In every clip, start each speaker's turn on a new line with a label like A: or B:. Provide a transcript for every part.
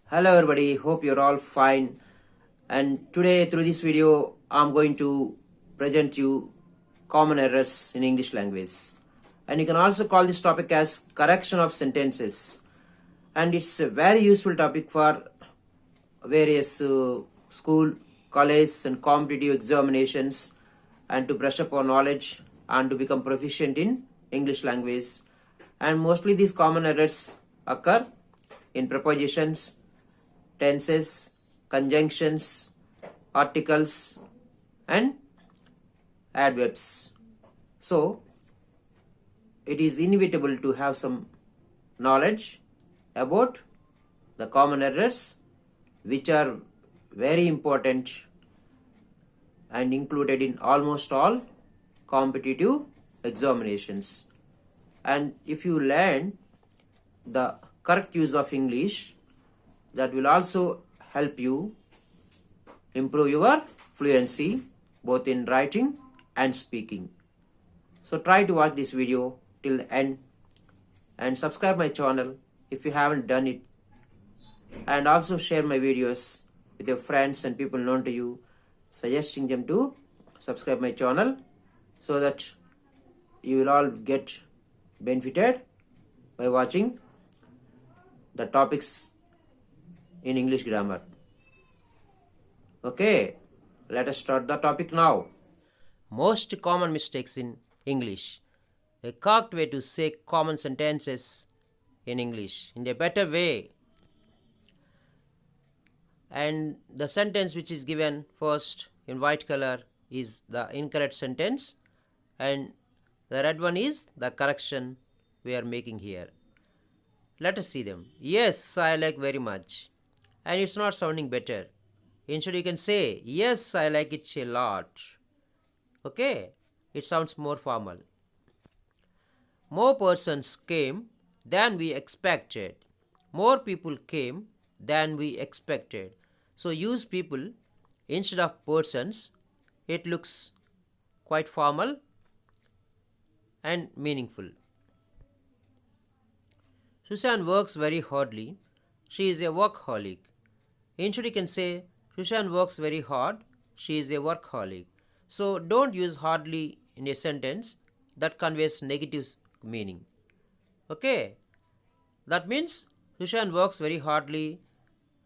A: Hello everybody, hope you're all fine. And today through this video I'm going to present you common errors in English language. And you can also call this topic as correction of sentences. And it's a very useful topic for various school, college and competitive examinations, and to brush up our knowledge and to become proficient in English language. And mostly these common errors occur in prepositions, tenses, conjunctions, articles and adverbs. So it is inevitable to have some knowledge about the common errors which are very important and included in almost all competitive examinations. And if you learn the correct use of English, that will also help you improve your fluency both in writing and speaking. So try to watch this video till the end and subscribe my channel if you haven't done it, and also share my videos with your friends and people known to you, suggesting them to subscribe my channel so that you will all get benefited by watching the topics in English grammar. Okay, let us start the topic now. Most common mistakes in English. A correct way to say common sentences in English in a better way. And the sentence which is given first in white color is the incorrect sentence, and the red one is the correction we are making here. Let us see them. Yes, I like very much. And it's not sounding better. Instead you can say, yes, I like it a lot. Okay, it sounds more formal. More persons came than we expected. More people came than we expected. So use people instead of persons. It looks quite formal and meaningful. Susan works very hardly. She is a workaholic. Instead you can say, Susan works very hard. She is a workaholic. So don't use hardly in a sentence that conveys negative meaning. Okay, that means Susan works very hardly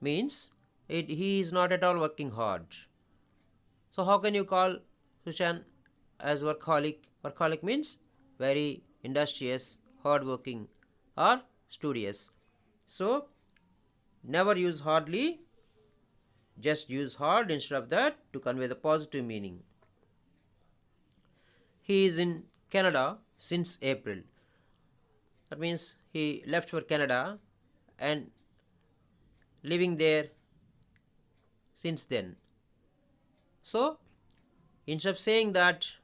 A: means he is not at all working hard. So how can you call Susan as workaholic? Workaholic means very industrious, hardworking or studious. So never use hardly, just use hard instead of that to convey the positive meaning. He is in Canada since April. That means he left for Canada and living there since then. So instead of saying that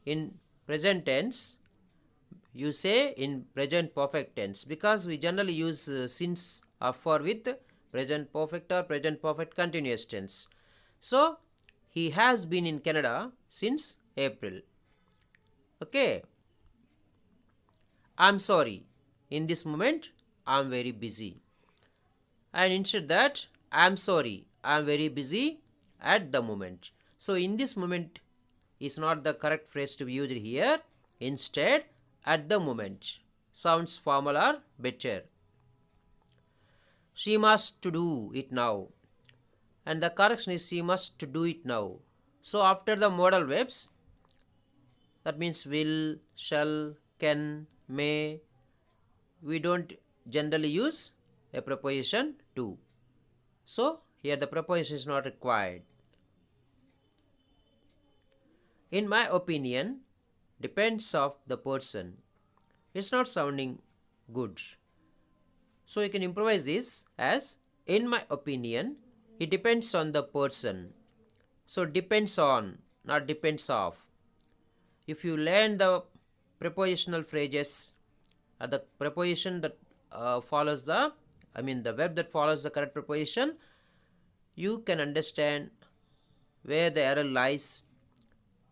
A: in present tense, you say in present perfect tense, because we generally use since or for with present perfect or present perfect continuous tense. So he has been in Canada since April. Okay, I'm sorry, in this moment I'm very busy. And instead that, I'm sorry, I'm very busy at the moment. So in this moment is not the correct phrase to be used here. Instead, at the moment sounds formal or better. She must to do it now, and the correction is she must to do it now. So after the modal verbs, that means will, shall, can, may, we don't generally use a preposition to. So here the preposition is not required. In my opinion, depends of the person. It's not sounding good. So you can improvise this as in my opinion, it depends on the person. So depends on, not depends of. If you learn the prepositional phrases or the preposition that follows the verb that follows the correct preposition, you can understand where the error lies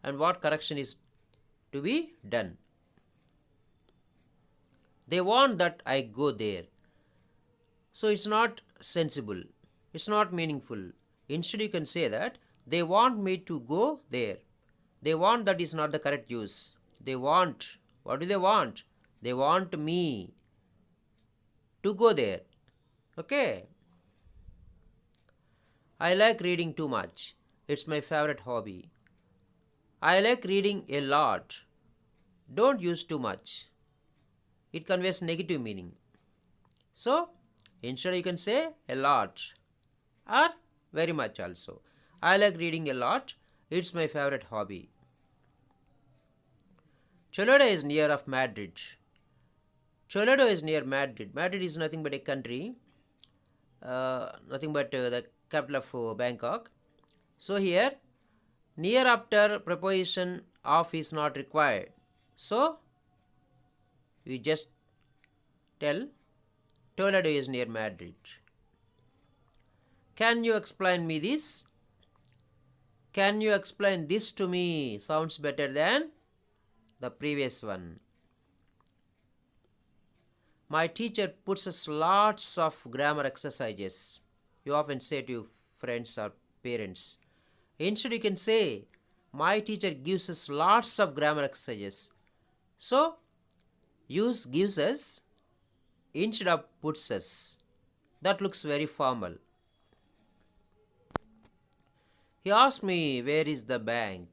A: and what correction is to be done. They want that I go there. So it's not sensible. It's not meaningful. Instead, you can say that they want me to go there. They want, that is not the correct use. They want. What do they want? They want me to go there. Okay. I like reading too much. It's my favorite hobby. I like reading a lot. Don't use too much. It conveys negative meaning. So, instead you can say a lot or very much also. I like reading a lot. It's my favorite hobby. Toledo is near of Madrid. Toledo is near Madrid. Madrid is nothing but a country, nothing but the capital of Bangkok. So here, near after preposition of is not required. So we just tell Toledo is near Madrid. Can you explain me this? Can you explain this to me? Sounds better than the previous one. My teacher puts us lots of grammar exercises. You often say to your friends or parents. Instead, you can say, my teacher gives us lots of grammar exercises. So, use gives us instead of puts us. That looks very formal. He asked me, where is the bank?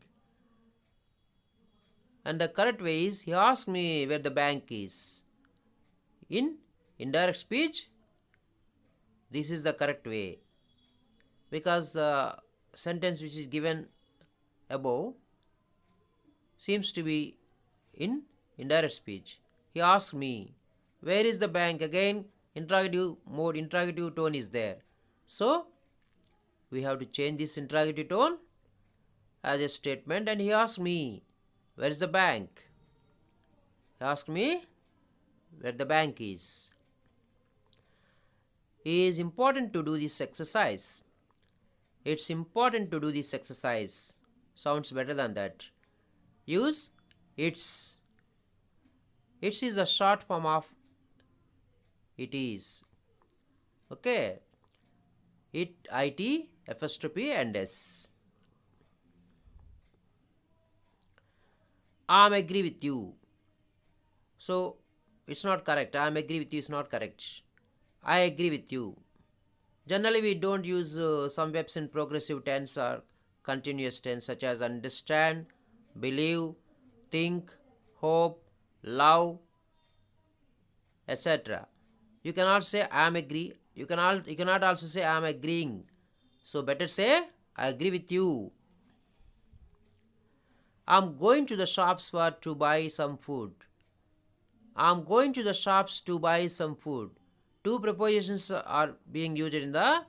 A: And the correct way is, he asked me where the bank is. In indirect speech, this is the correct way, because the sentence which is given above seems to be in indirect speech. He asked me, where is the bank? Again, interrogative mode, interrogative tone is there. So, we have to change this interrogative tone as a statement, and he asked me, where is the bank? He asked me where the bank is. It is important to do this exercise. It's important to do this exercise. Sounds better than that. Use it's. It's is a short form of it is. Okay. It, it, apostrophe and s. I agree with you. So it's not correct. I agree with you is not correct. I agree with you. Generally, we don't use some verbs in progressive tense or continuous tense, such as understand, believe, think, hope, love, etc. You cannot say I am agree. You cannot also say I am agreeing. So better say I agree with you. I am going to the shops to buy some food. I am going to the shops to buy some food. Two prepositions are being used in the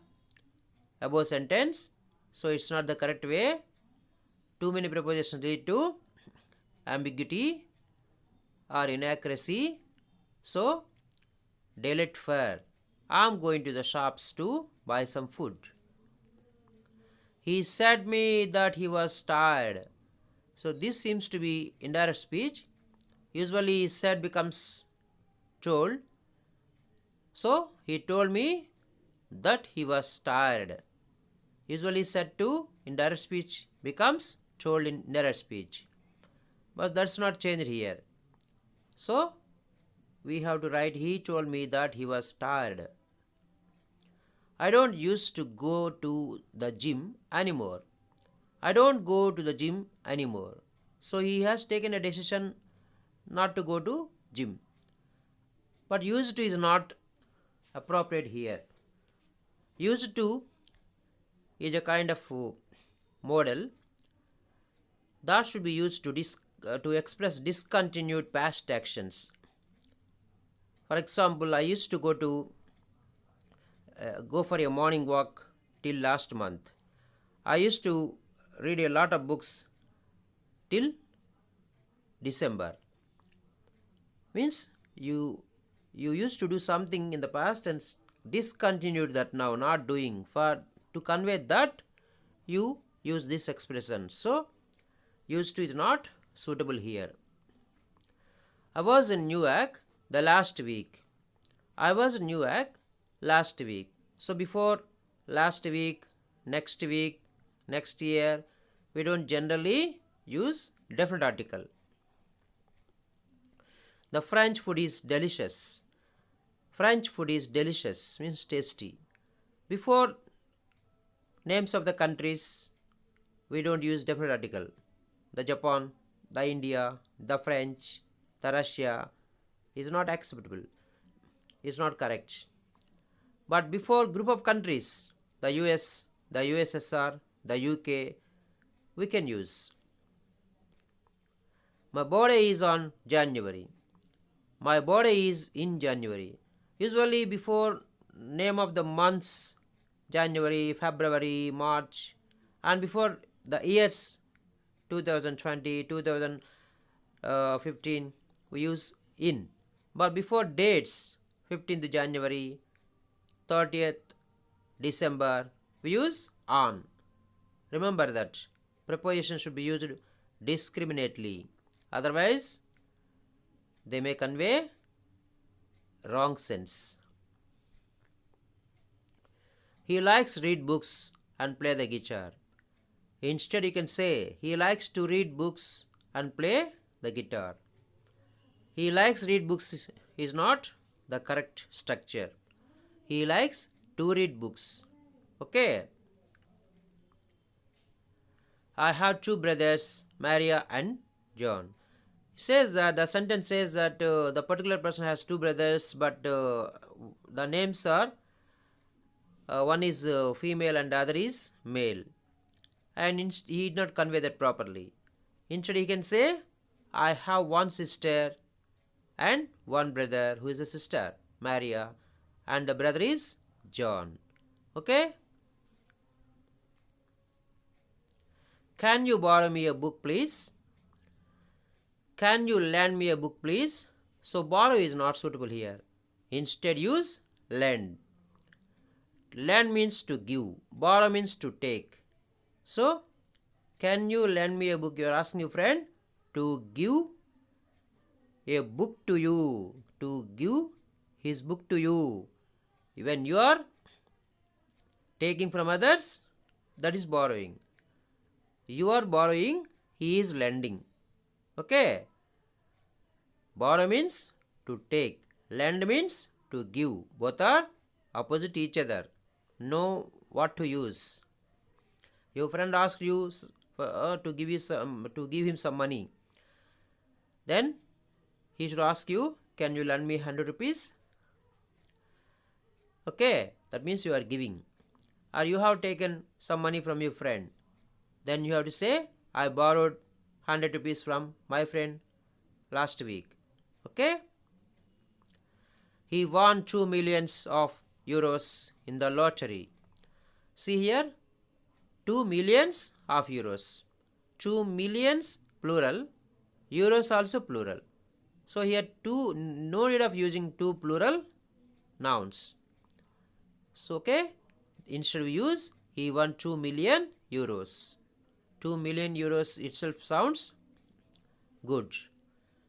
A: above sentence. So it's not the correct way. Too many prepositions lead to ambiguity or inaccuracy. So delete for. I am going to the shops to buy some food. He said me that he was tired. So this seems to be indirect speech. Usually said becomes told. So he told me that he was tired. Usually said to indirect speech becomes told in indirect speech. But that's not changed here. So we have to write he told me that he was tired. I don't used to go to the gym anymore. I don't go to the gym anymore. So he has taken a decision not to go to gym. But used to is not appropriate here. Used to is a kind of model that should be used to express discontinued past actions. For example, I used to go for a morning walk till last month. I used to read a lot of books till December. Means you used to do something in the past and discontinued that now, not doing. For to convey that, you use this expression. So used to is not suitable here. I was in Newark the last week. I was in Newark last week. So before last week, next week, next year, we don't generally use definite article. The French food is delicious. French food is delicious means tasty. Before names of the countries, we don't use definite article. The Japan, the India, the French, the Russia is not acceptable. Is not correct. But before group of countries, the US, the USSR, the UK, we can use. My birthday is on January. My birthday is in January. Usually before name of the months, January, February, March, and before the years 2020, 2015, we use in. But before dates, 15th January, 30th December, we use on. Remember that preposition should be used discriminately. Otherwise, they may convey wrong sense. He likes read books and play the guitar. Instead, you can say he likes to read books and play the guitar. He likes read books is not the correct structure. He likes to read books. Okay. I have two brothers, Maria and John. Says that the sentence says that the particular person has two brothers, but the names are one is female and the other is male, and he did not convey that properly. Instead, he can say, I have one sister and one brother who is a sister, Maria, and the brother is John. Okay. Can you borrow me a book, please? Can you lend me a book, please? So borrow is not suitable here. Instead, use lend. Lend means to give. Borrow means to take. So, can you lend me a book? You are asking your friend to give a book to you. To give his book to you. When you are taking from others, that is borrowing. You are borrowing, he is lending. Okay. Borrow means to take. Lend means to give. Both are opposite each other. Know what to use. Your friend asks you to give him some money. Then he should ask you, can you lend me 100 rupees? Okay, that means you are giving. Or you have taken some money from your friend. Then you have to say, I borrowed 100 rupees from my friend last week. Okay. He won 2 millions of euros in the lottery. See here, 2 millions of euros. 2 millions plural, euros also plural. So here no need of using two plural nouns. So okay, instead we use he won 2 million euros. 2 million euros itself sounds good.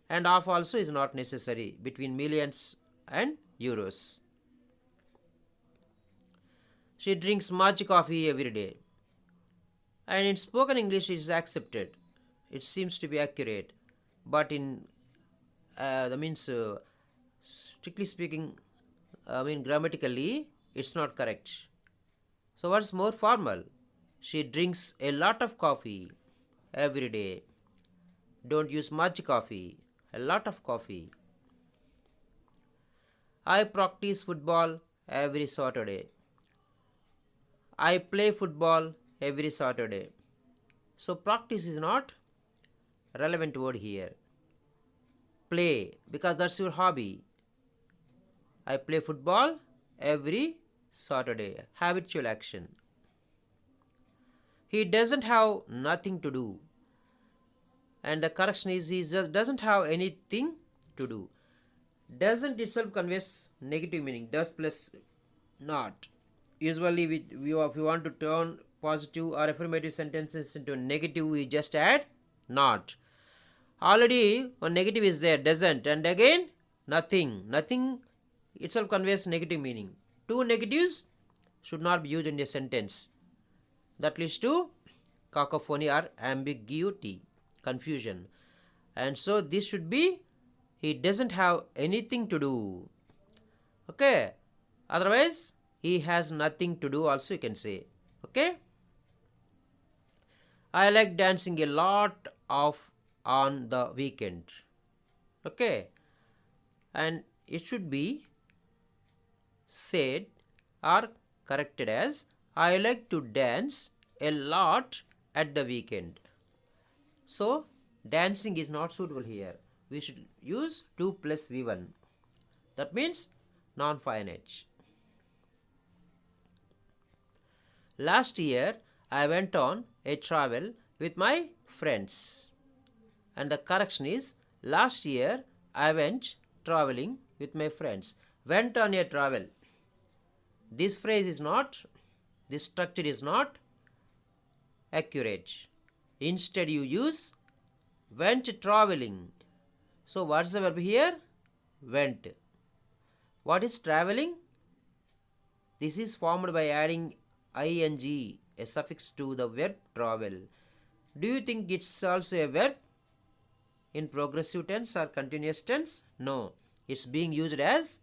A: And of also is not necessary between millions and euros. She drinks much coffee every day. And in spoken English it is accepted. It seems to be accurate. But in strictly speaking, grammatically, it's not correct. So what's more formal? She drinks a lot of coffee every day. Don't use much coffee, a lot of coffee. I practice football every Saturday. I play football every Saturday. So practice is not relevant word here. Play, because that's your hobby. I play football every Saturday. Habitual action. He doesn't have nothing to do. And the correction is he just doesn't have anything to do. Doesn't itself conveys negative meaning. Does plus not. Usually if we want to turn positive or affirmative sentences into negative, we just add not. Already one negative is there, doesn't, and again nothing. Nothing itself conveys negative meaning. Two negatives should not be used in a sentence. That leads to cacophony or ambiguity, confusion. And so this should be he doesn't have anything to do. Okay. Otherwise, he has nothing to do also you can say. Okay. I like dancing a lot of on the weekend. Okay. And it should be said or corrected as I like to dance a lot at the weekend. So dancing is not suitable here. We should use 2 plus V1. That means non-finite. Last year I went on a travel with my friends. And the correction is last year I went traveling with my friends. Went on a travel. This phrase is not, this structure is not accurate. Instead you use went traveling. So what's the verb here? Went. What is traveling? This is formed by adding ing, a suffix to the verb travel. Do you think it's also a verb in progressive tense or continuous tense? No. It's being used as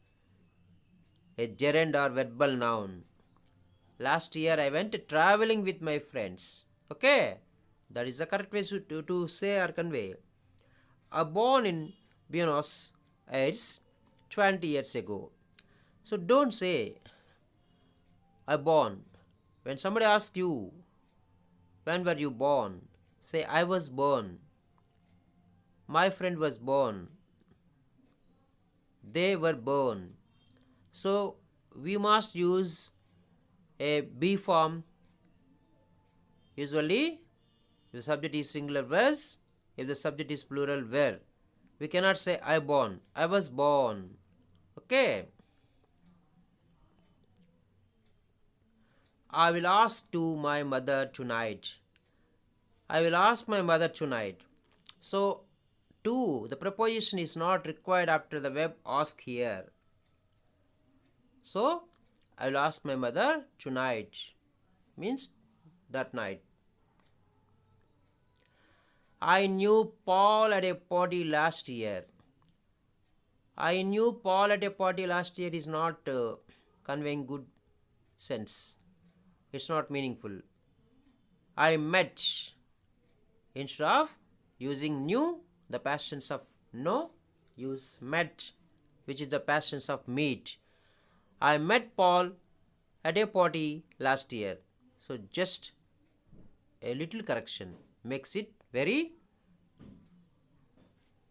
A: a gerund or verbal noun. Last year I went traveling with my friends. Okay. That is the correct way to say or convey. I born in Buenos Aires 20 years ago. So don't say I born. When somebody asks you, when were you born? Say I was born. My friend was born. They were born. So we must use a be form. Usually, if the subject is singular was, if the subject is plural were. We cannot say I born. I was born. Okay. I will ask to my mother tonight. I will ask my mother tonight. So, to, the preposition is not required after the verb ask here. So, I will ask my mother tonight. Means that night. I knew Paul at a party last year. I knew Paul at a party last year is not conveying good sense. It's not meaningful. I met. Instead of using knew, the past tense of know, use met, which is the past tense of meet. I met Paul at a party last year. So just a little correction makes it very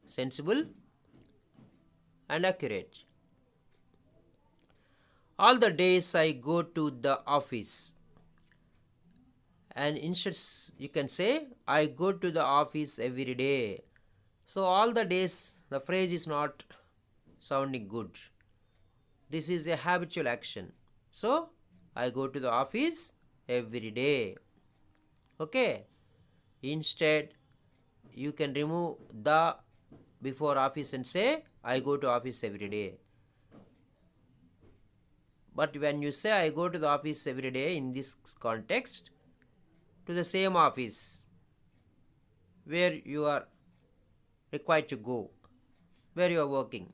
A: sensible and accurate. All the days I go to the office. And instead you can say I go to the office every day. So all the days, the phrase is not sounding good. This is a habitual action. So I go to the office every day. Okay. Instead you can remove the before office and say I go to office every day. But when you say I go to the office every day in this context, to the same office where you are required to go, where you are working.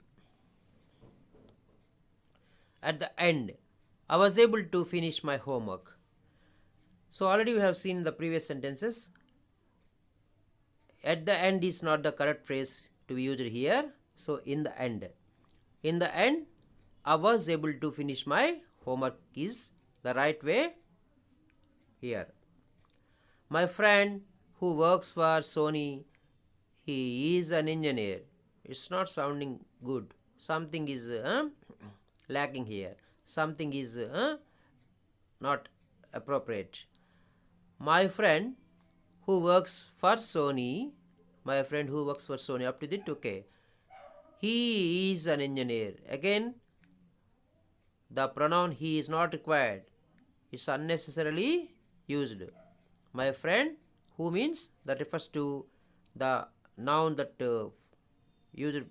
A: At the end, I was able to finish my homework. So already we have seen the previous sentences. At the end is not the correct phrase to be used here. So in the end. In the end, I was able to finish my homework is the right way here. My friend who works for Sony, he is an engineer. It's not sounding good. Something is lacking here. Something is not appropriate. My friend who works for Sony, my friend who works for Sony, up to the 2K. He is an engineer. Again, the pronoun he is not required. It's unnecessarily used. My friend who means that refers to the noun that used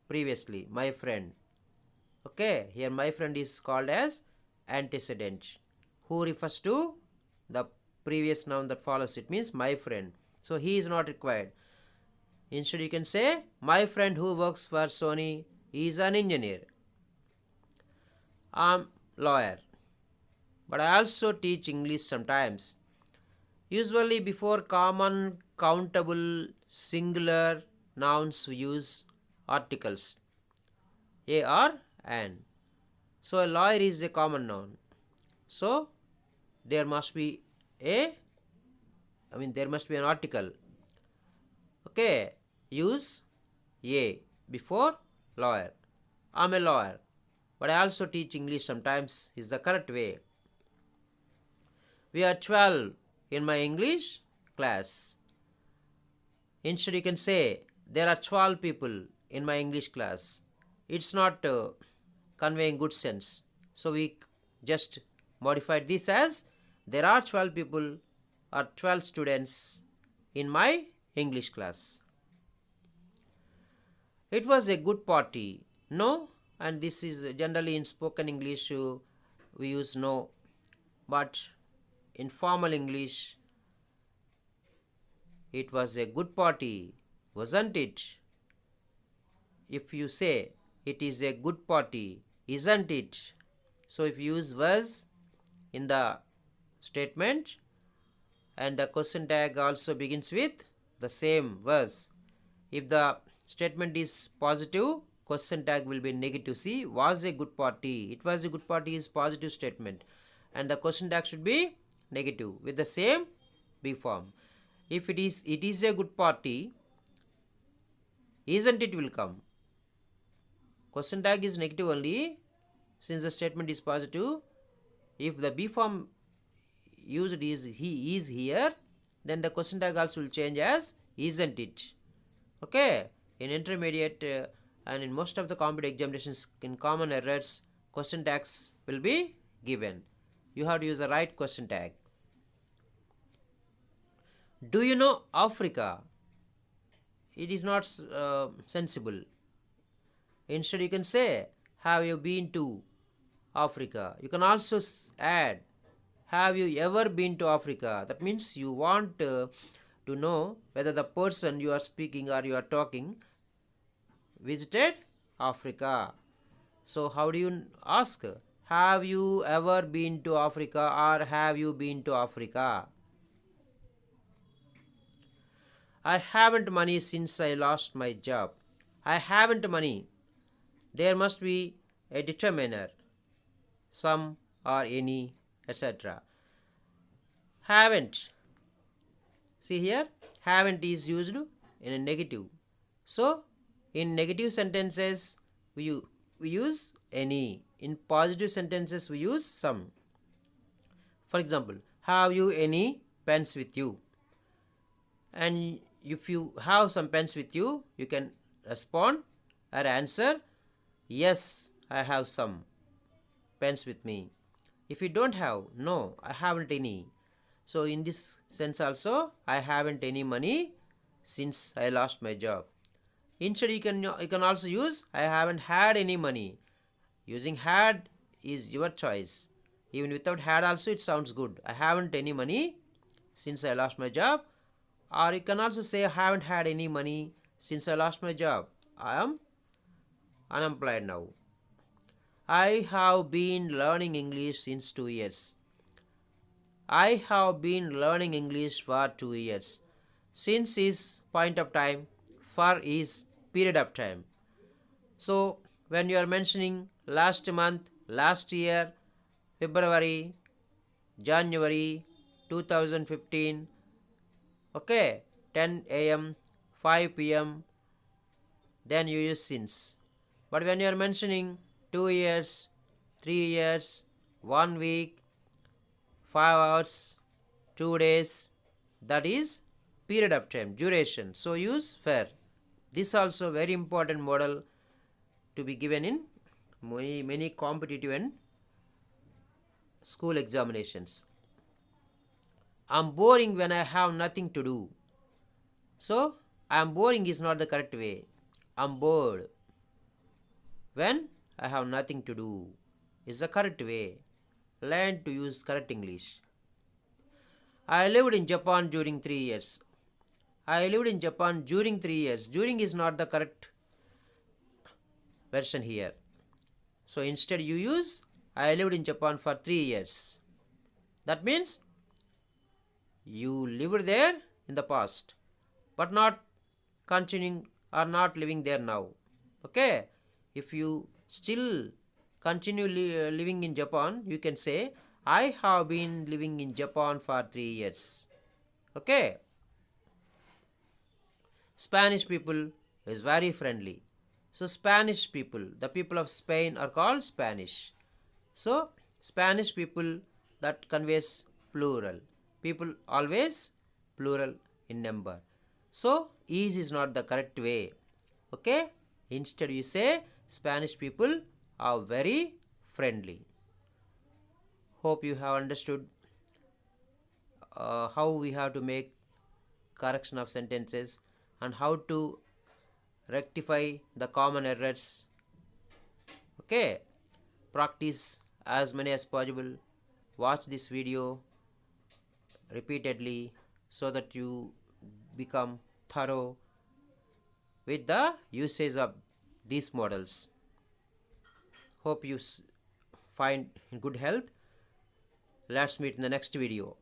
A: previously. My friend. Okay, here my friend is called as antecedent. who refers to the previous noun that follows. It means my friend. So he is not required. Instead you can say my friend who works for Sony is an engineer. I'm lawyer, but I also teach English sometimes. Usually before common, countable, singular nouns we use articles a or an. So a lawyer is a common noun. So there must be there must be an article. Okay, use a before lawyer. I'm a lawyer, but I also teach English sometimes is the correct way. We are 12 in my English class. Instead you can say there are 12 people in my English class. It's not conveying good sense. So we just modified this as there are 12 people or 12 students in my English class. It was a good party. No, and this is generally in spoken English we use no, but in formal English it was a good party, wasn't it? If you say it is a good party, isn't it? So if you use was in the statement and the question tag also begins with the same was. If the statement is positive, question tag will be negative. See, was a good party. It was a good party is positive statement and the question tag should be negative with the same be form. If it is a good party, isn't it will come. Question tag is negative only since the statement is positive. If the be form used is he is here, then the question tag also will change as isn't it. Okay, in intermediate and in most of the competitive examinations in common errors, question tags will be given. You have to use the right question tag. Do you know Africa? It is not sensible. Instead you can say have you been to Africa. You can also add have you ever been to Africa. That means you want to know whether the person you are speaking or you are talking visited Africa. So how do you ask? Have you ever been to Africa or have you been to Africa? I haven't money since I lost my job. I haven't money. There must be a determiner, some or any, etc. Haven't. See here, haven't is used in a negative. So, in negative sentences, we use any. In positive sentences, we use some. For example, have you any pens with you? And if you have some pens with you, you can respond or answer, yes, I have some pens with me. If you don't have, no, I haven't any. So in this sense also, I haven't any money since I lost my job. Instead you can also use I haven't had any money. Using had is your choice. Even without had also it sounds good. I haven't any money since I lost my job. Or you can also say I haven't had any money since I lost my job. I am unemployed now. I have been learning English since 2 years. I have been learning English for 2 years. Since is point of time, for is period of time. So when you are mentioning last month, last year, February, January 2015, okay, 10 a.m., 5 p.m., then you use since. But when you are mentioning 2 years, 3 years, 1 week, 5 hours, 2 days, that is period of time, duration. So use for. This also very important model to be given in many competitive and school examinations. I'm boring when I have nothing to do. So I'm boring is not the correct way. I'm bored when I have nothing to do is the correct way. learn to use correct English. I lived in Japan during 3 years. I lived in Japan during 3 years. During is not the correct version here. So instead you use I lived in Japan for 3 years. That means you lived there in the past but not continuing or not living there now. Okay, if you still continue living in Japan, you can say I have been living in Japan for 3 years. Okay, Spanish people is very friendly. So Spanish people, the people of Spain are called Spanish. So Spanish people, that conveys plural. People always plural in number. So is not the correct way. Okay, instead you say Spanish people are very friendly. Hope you have understood how we have to make correction of sentences and how to rectify the common errors. Okay, practice as many as possible. Watch this video repeatedly so that you become thorough with the usage of these models. Hope you find in good health. Let's meet in the next video.